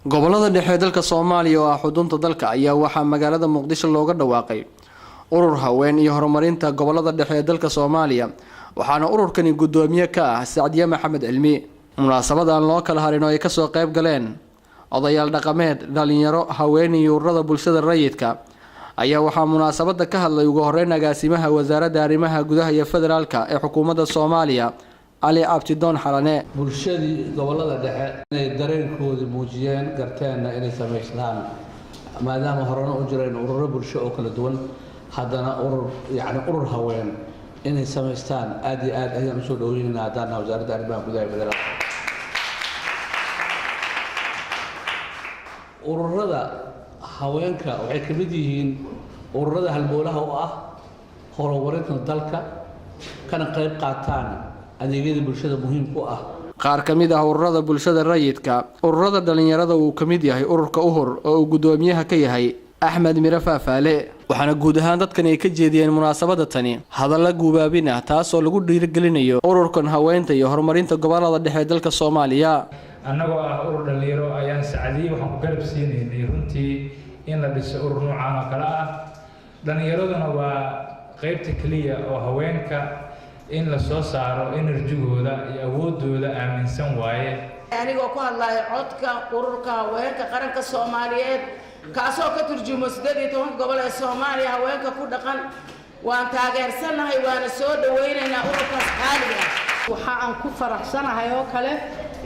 gobolada dhexe dalka Soomaaliya oo ah xudunta dalka ayaa waxaa magaalada Muqdisho looga dhawaaqay urur haween iyo horumarinta gobolada dhexe dalka Soomaaliya waxaana ururkani gudoomiye ka ah Saadiya Maxamed Cilmi munaasabadan loo kala harino ay ka soo qayb galeen odayaal dhaqameed dhalinyaro haween iyo ururada bulshada rayidka ayaa waxaa munaasabada ka hadlay ugu horeyn agaasimaha wasaaradda arrimaha gudaha iyo federaalka ee xukuumadda Soomaaliya Ali Abtidoon Xalane bulshadii gobolada dhexe inay dareenkooda muujiyeen garteena inay sameystaan maadaama horena u jireen ururo bulsho oo kala duwan haddana urur haween inay sameystaan aad iyo aad ayaan usoo dhaweynaynaa haddana wasaaradda arrimaha gudaha iyo federaalka ururada haweenka waxay ka mid yihiin ururada halboolaha u ah horumarinta dalka kana qayb qaataan adeegyada bulshada muhiimka ah qaar kamid ah ururada bulshada rayidka ururada dhalinyarada uu kamid yahay ururka uhur oo uu gudoomiyaha ka yahay Axmed Mira Faafaale waxaana guud ahaan dadkan ay ka jeediyeen munaasabada tani hadalla guubaabin ah taas oo lagu dhiirigelinayo ururkan haweenta iyo horumarinta gobolada dhexe dalka Soomaaliya annagoo ah urur dhalinyaro ayaan Saadiya waxaan ku garab siinay runtii in la dhiso urur noocan oo kala ah dhalinyaraduna waa qaybta kaliya oo haweenka in la soo saaro enerjigooda iyo awoodooda aaminsan waaye anigoo ku hadlayo codka ururka haweenka qaranka Soomaaliyeed kaasoo ka turjumo 18 gobol ee Soomaaliya haweenka ku dhaqan waan taageersanahay waana soo dhaweynaynaa ururkaas qaaliga waxa aan ku faraxsanahay oo kale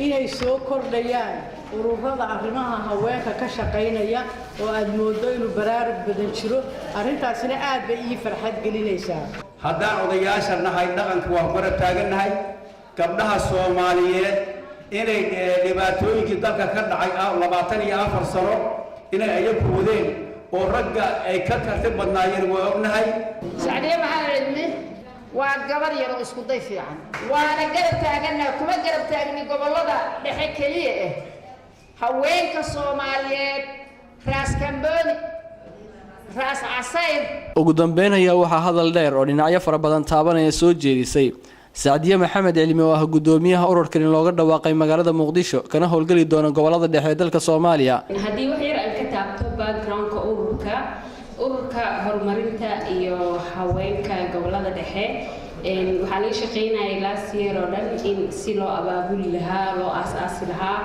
inay soo kordhayaan ururada arrimaha haweenka ka shaqeynaya oo aad moodo inuu baraarug badan jiro arrintaasina aad bay ii farxad gelinaysaa haddaan odayaasha nahay dhaqanka waan kora taaganahay gabdhaha Soomaaliyeed inay dhibaatooyinkii dalka ka dhacay 24 sano inay ayagu wadeen oo ragga ay ka karti badnaayeen waa ognahay Saadiya Maxamed Cilmi waa gabar yar oo isku day fiican waana garab taaganaa kuma garab taagni gobolada dhexe kaliya ah haweenka Soomaaliyeed raas Kamboni raas Casayr ugu dambeyn ayaa waxaa hadal dheer oo dhinacyo fara badan taabanaya soo jeedisay Saadiya Maxamed Cilmi oo ah gudoomiyaha ururkan looga dhawaaqay magaalada Muqdisho kana howlgali doona gobolada dhexe dalka Soomaaliya hadii wax yar aan ka taabto background-ka ururka horumarinta iyo haweenka gobolada dhexe waxaa laga shaqeynayay last year oo dhan in si loo abaabuli lahaa loo aasaasi lahaa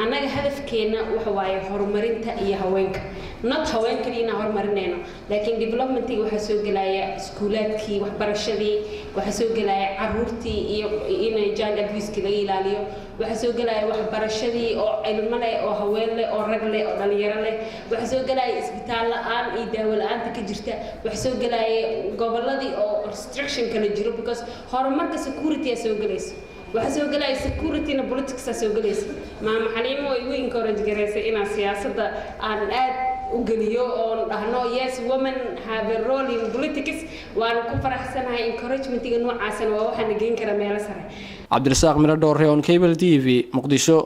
annaga hadafkeena waxa waaye horumarinta iyo haweenka not haweenka inaan horumarinayno laakiin development-iga waxaa soo gelaya iskuulaadkii waxbarashadii waxaa soo gelaya caruurtii iyo inay child abuse-ka laga ilaaliyo waxaa soo gelaya waxbarashadii oo cilmo leh oo haween leh oo rag leh oo dhalinyaro leh waxaa soo gelaya isbitaal la'aan iyo daawo la'aanta ka jirta waxaa soo gelaya goboladii oo restriction kala jiro because horumarka security soo galayso waxaa soo gelaya security na politics soo galayso maama Xaliimo way u encourage gareysay in siyaasadda aan aad u galiyo oo dhahno yes women have a role in politics waan ku faraxsanahay encouragement-iga noocaas waa waxaan geyn karaa meel sare Cabdirasaaq Mira Doore on Cable TV Muqdisho.